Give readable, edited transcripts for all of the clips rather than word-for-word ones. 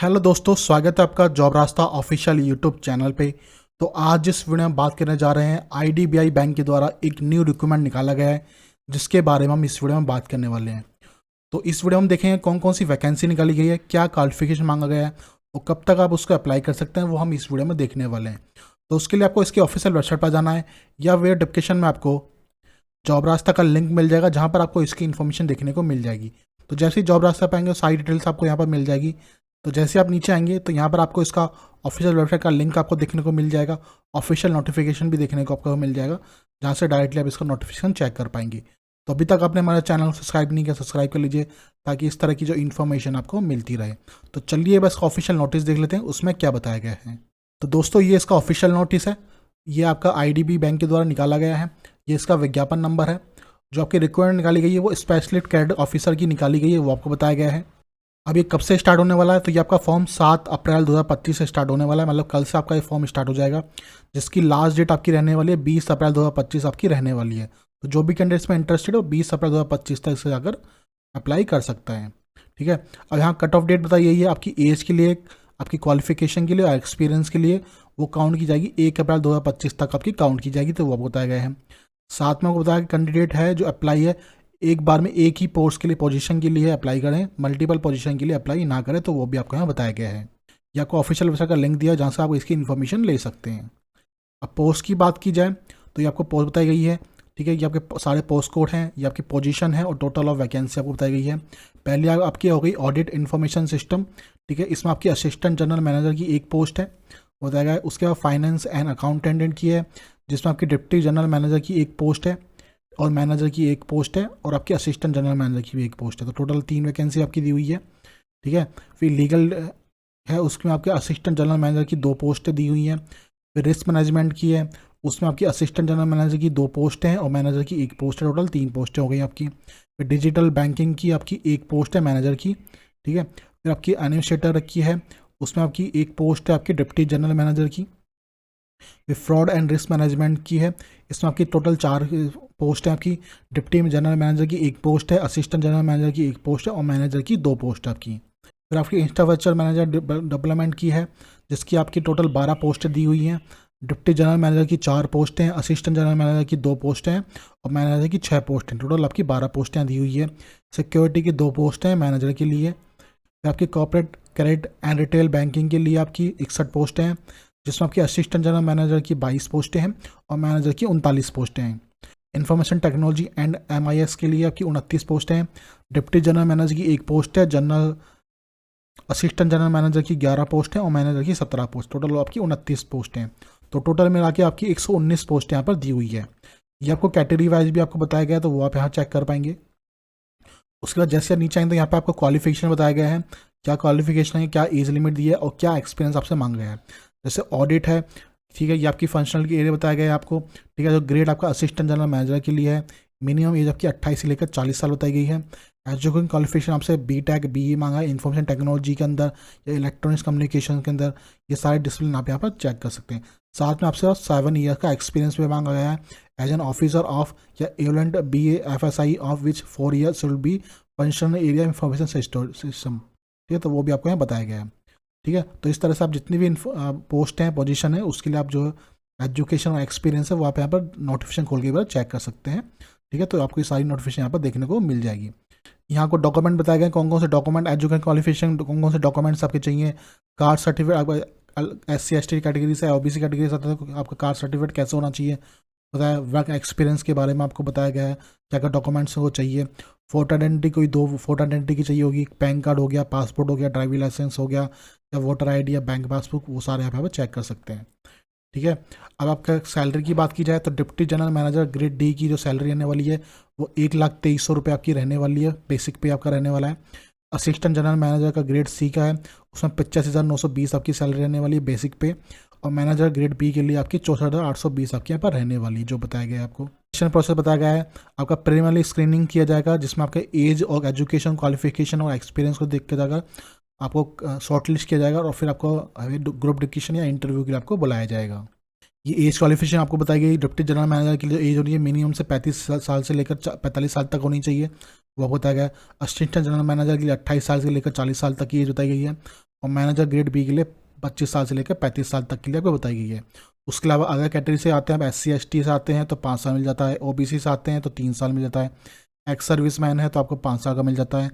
Hello दोस्तों, स्वागत है आपका जॉब रास्ता ऑफिशियल यूट्यूब चैनल पे। तो आज जिस वीडियो में बात करने जा रहे हैं, आईडीबीआई बैंक के द्वारा एक न्यू रिक्रूटमेंट निकाला गया है जिसके बारे में हम इस वीडियो में बात करने वाले हैं। तो इस वीडियो में देखेंगे कौन कौन सी वैकेंसी निकाली गई है, क्या क्वालिफिकेशन मांगा गया है और कब तक आप उसको अप्लाई कर सकते हैं, वो हम इस वीडियो में देखने वाले हैं। तो उसके लिए आपको इसके ऑफिशियल वेबसाइट पर जाना है या वीडियो डिस्क्रिप्शन में आपको जॉब रास्ता का लिंक मिल जाएगा जहाँ पर आपको इसकी इन्फॉर्मेशन देखने को मिल जाएगी। तो जैसे ही जॉब रास्ता पाएंगे सारी डिटेल्स आपको यहाँ पर मिल जाएगी। तो जैसे आप नीचे आएंगे तो यहाँ पर आपको इसका ऑफिशियल वेबसाइट का लिंक आपको देखने को मिल जाएगा, ऑफिशियल नोटिफिकेशन भी देखने को आपको मिल जाएगा जहाँ से डायरेक्टली आप इसका नोटिफिकेशन चेक कर पाएंगे। तो अभी तक आपने हमारे चैनल को सब्सक्राइब नहीं किया, सब्सक्राइब कर लीजिए ताकि इस तरह की जो इन्फॉर्मेशन आपको मिलती रहे। तो चलिए बस ऑफिशियल नोटिस देख लेते हैं उसमें क्या बताया गया है। तो दोस्तों ये इसका ऑफिशियल नोटिस है, ये आपका आईडीबी बैंक के द्वारा निकाला गया है। ये इसका विज्ञापन नंबर है। जो आपकी रिक्वायरमेंट निकाली गई है वो स्पेशलिस्ट कैडर ऑफिसर की निकाली गई है, वो आपको बताया गया है। अब ये कब से स्टार्ट होने वाला है, तो ये आपका फॉर्म 7 अप्रैल 2025 से स्टार्ट होने वाला है, मतलब कल से आपका ये फॉर्म स्टार्ट हो जाएगा, जिसकी लास्ट डेट आपकी रहने वाली है 20 अप्रैल 2025 आपकी रहने वाली है। तो जो भी कैंडिडेट्स में इंटरेस्टेड हो 20 अप्रैल 2025 तक से जाकर अप्लाई कर सकता है। ठीक है। अब यहाँ कट ऑफ डेट बताई गई है आपकी एज के लिए, आपकी क्वालिफिकेशन के लिए और एक्सपीरियंस के लिए, वो काउंट की जाएगी 1 अप्रैल 2025 तक आपकी काउंट की जाएगी, तो वो बताया गया है। साथ में आपको बताया कि कैंडिडेट है जो अप्लाई है एक बार में एक ही पोस्ट के लिए पोजीशन के लिए अप्लाई करें, मल्टीपल पोजीशन के लिए अप्लाई ना करें, तो वो भी आपको यहाँ बताया गया है। ये आपको ऑफिशियल वेबसाइट का लिंक दिया है जहाँ से आप इसकी इन्फॉर्मेशन ले सकते हैं। अब पोस्ट की बात की जाए तो ये आपको पोस्ट बताई गई है। ठीक है, ये आपके सारे पोस्ट कोड हैं, ये आपकी पोजीशन है और टोटल ऑफ वैकेंसी आपको बताई गई है। पहले आपकी हो गई ऑडिट इन्फॉर्मेशन सिस्टम। ठीक है, इसमें आपकी असिस्टेंट जनरल मैनेजर की एक पोस्ट है, बताया गया है। उसके बाद फाइनेंस एंड अकाउंटेंट की है, जिसमें आपकी डिप्टी जनरल मैनेजर की एक पोस्ट है और मैनेजर की एक पोस्ट है और आपकी असिस्टेंट जनरल मैनेजर की भी एक पोस्ट है। तो टोटल 3 वैकेंसी आपकी दी हुई है। ठीक है, फिर लीगल है, उसमें आपके असिस्टेंट जनरल मैनेजर की 2 पोस्टें दी हुई हैं। फिर रिस्क मैनेजमेंट की है, उसमें आपकी असिस्टेंट जनरल मैनेजर की 2 पोस्टें हैं और मैनेजर की एक पोस्ट है, टोटल 3 पोस्टें हो गई आपकी। फिर डिजिटल बैंकिंग की आपकी एक पोस्ट है मैनेजर की। ठीक है, फिर आपकी एडमिनिस्ट्रेटर की है, उसमें आपकी एक पोस्ट है आपकी डिप्टी जनरल मैनेजर की। फिर फ्रॉड एंड रिस्क मैनेजमेंट की है, इसमें आपकी टोटल 4 पोस्ट है आपकी। डिप्टी जनरल मैनेजर की एक पोस्ट है, असिस्टेंट जनरल मैनेजर की एक पोस्ट है और मैनेजर की 2 पोस्ट है आपकी। फिर आपकी इंफ्रास्ट्रक्चर मैनेजर डेवलपमेंट की है, जिसकी आपकी टोटल 12 पोस्टें दी हुई हैं। डिप्टी जनरल मैनेजर की 4 पोस्टें हैं, असिस्टेंट जनरल मैनेजर की 2 पोस्टें हैं और मैनेजर की 6 पोस्टें, टोटल आपकी 12 पोस्टें दी हुई है। सिक्योरिटी की 2 पोस्टें हैं मैनेजर के लिए। फिर आपकी corporate credit and retail banking के लिए आपकी 61 पोस्टें हैं, जिसमें आपकी असिस्टेंट जनरल मैनेजर की 22 पोस्टें हैं और मैनेजर की 39 पोस्टें हैं। इन्फॉर्मेशन टेक्नोलॉजी एंड MIS के लिए आपकी 29 पोस्टें हैं। डिप्टी जनरल मैनेजर की एक पोस्ट है, जनरल असिस्टेंट जनरल मैनेजर की 11 पोस्ट हैं और मैनेजर की 17 पोस्ट, टोटल आपकी 29 पोस्टें हैं। तो टोटल मिला के आपकी 119 पोस्ट यहाँ पर दी हुई है। ये आपको कैटेगरी वाइज भी आपको बताया गया है, तो वो आप यहाँ चेक कर पाएंगे। उसके बाद जैसे नीचे आएंगे तो यहाँ पे आपको क्वालिफिकेशन बताया गया है, क्या क्वालिफिकेशन है, क्या एज लिमिट दी है और क्या एक्सपीरियंस आपसे मांग गया है। जैसे ऑडिट है, ठीक है, ये आपकी फंक्शनल की एरिया बताया गया है आपको। ठीक है, जो ग्रेड आपका असिस्टेंट जनरल मैनेजर के लिए है, मिनिमम एज आपकी 28 से लेकर 40 साल बताई गई है। एजुकेशन क्वालिफिकेशन आपसे BTech BE मांगा है, इन्फॉर्मेशन टेक्नोलॉजी के अंदर या इलेक्ट्रॉनिक्स कम्युनिकेशन के अंदर, ये सारे डिसिप्लिन आप यहाँ पर चेक कर सकते हैं। साथ में आपसे 7 ईयर का एक्सपीरियंस भी मांगा गया है एज एन ऑफिसर ऑफ या एवलेंट BA FSI of which 4 year should be functional area information system. ठीक है, तो वो भी आपको यहाँ बताया गया है। ठीक है, तो इस तरह से आप जितनी भी पोस्ट हैं, पोजीशन है, उसके लिए आप जो एजुकेशन और एक्सपीरियंस है वो आप यहाँ पर नोटिफिकेशन खोल के एक बार चेक कर सकते हैं। ठीक है, तो आपको ये सारी नोटिफिकेशन यहाँ पर देखने को मिल जाएगी। यहाँ को डॉक्यूमेंट बताया गया कौन कौन से डॉक्यूमेंट, एजुकेशन क्वालिफिकेशन कौन कौन से डॉक्यूमेंट्स आपके चाहिए, caste certificate, SC ST category से OBC कैटेगरी से आपका कास्ट सर्टिफिकेट कैसे होना चाहिए, बताया। वर्क एक्सपीरियंस के बारे में आपको बताया गया है, क्या क्या डॉक्यूमेंट्स वो चाहिए। फोटो आइडेंटिटी, कोई 2 फोटो आइडेंटिटी की चाहिए होगी, पैन कार्ड हो गया, पासपोर्ट हो गया, ड्राइविंग लाइसेंस हो गया या वोटर ID या बैंक पासबुक, वो सारे आप यहाँ पर चेक कर सकते हैं। ठीक है, अब आपका सैलरी की बात की जाए तो deputy general manager grade D की जो सैलरी रहने वाली है वो 1,23,000 रुपये आपकी रहने वाली है, बेसिक पे आपका रहने वाला है। असिस्टेंट जनरल मैनेजर का ग्रेड C का है, उसमें 85,920 आपकी सैलरी रहने वाली है बेसिक पे। और मैनेजर ग्रेड B के लिए आपकी 64,820 आपके यहाँ पर रहने वाली है, जो बताया गया है आपको। सिलेक्शन प्रोसेस बताया गया है, आपका प्रीलिमिनरी स्क्रीनिंग किया जाएगा जिसमें आपका एज और एजुकेशन क्वालिफिकेशन और एक्सपीरियंस को देख के जाकर आपको शॉर्ट लिस्ट किया जाएगा और फिर आपको ग्रुप डिस्कशन या इंटरव्यू के लिए आपको बुलाया जाएगा। ये एज क्वालिफिकेशन आपको बताई गई, डिप्टी जनरल मैनेजर के लिए एज हो रही है मिनिमम से 35 साल से लेकर 45 साल तक होनी चाहिए, वो बताया गया है। असिस्टेंट जनरल मैनेजर के लिए 28 साल से लेकर 40 साल तक की एज बताई गई है और मैनेजर ग्रेड बी के लिए 25 साल से लेकर 35 साल तक के लिए आपको बताई गई है। उसके अलावा अगर कैटेगरी से आते हैं, आप SC ST से आते हैं तो 5 साल मिल जाता है, OBC से आते हैं तो 3 साल मिल जाता है, एक्स सर्विस मैन है तो आपको 5 साल का मिल जाता है,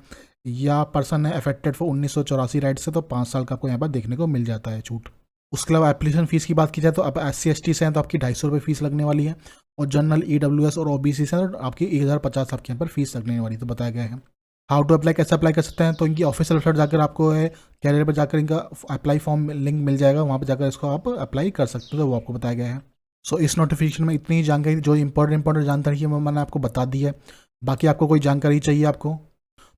या पर्सन है अफेक्टेड फॉर 1984 राइट से तो 5 साल का आपको यहाँ पर देखने को मिल जाता है छूट। उसके अलावा एप्लीकेशन फ़ीस की बात की जाए तो आप SC ST से हैं तो आपकी 250 रुपये फ़ीस लगने वाली है, और जनरल EWS और OBC से हैं तो आपकी 1050 आपके यहाँ पर फीस लगने वाली तो बताया गया है। हाउ टू अप्लाई, कैसे अप्लाई कर सकते हैं, तो इनकी ऑफिशियल वेबसाइट जाकर आपको है कैरियर पर जाकर इनका अप्लाई फॉर्म लिंक मिल जाएगा, वहाँ पर जाकर इसको आप अप्लाई कर सकते हो, तो वो आपको बताया गया है। सो इस नोटिफिकेशन में इतनी जानकारी, जो इंपॉर्टेंट जानकारी है वो मैंने आपको बता दी है। बाकी आपको कोई जानकारी चाहिए आपको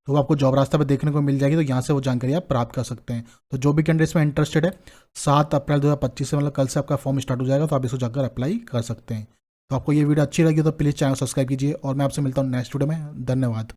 तो वो आपको जॉब रास्ता पर देखने को मिल जाएगी, तो यहाँ से वो जानकारी आप प्राप्त कर सकते हैं। तो जो भी कैंडिडेट्स में इंटरेस्टेड है, 7 अप्रैल 2025 से, मतलब कल से आपका फॉर्म स्टार्ट हो जाएगा, तो आप इसको जाकर अप्लाई कर सकते हैं। तो आपको ये वीडियो अच्छी लगी तो प्लीज़ चैनल सब्सक्राइब कीजिए, और मैं आपसे मिलता हूँ नेक्स्ट वीडियो में। धन्यवाद।